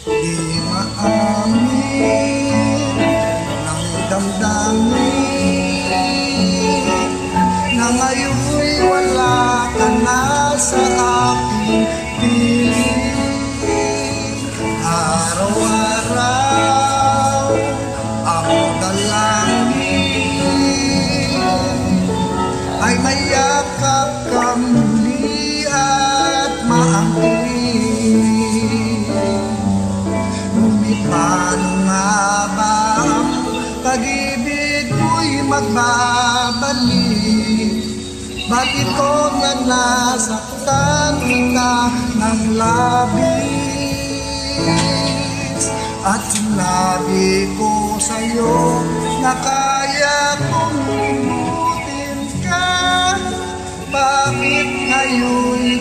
di maamin ng damdamin na ngayon'y wala ka na sa aking piling. Araw-araw ang dalangin ay mayakap ka muli at maangkin. Ngunit paano nga ba ang pag-ibig ko'y magbabalik? Bakit ko na nasaktan kita ng labis? At sinabi ko sa'yo na kaya kong limutin ka. Bakit ngayon'y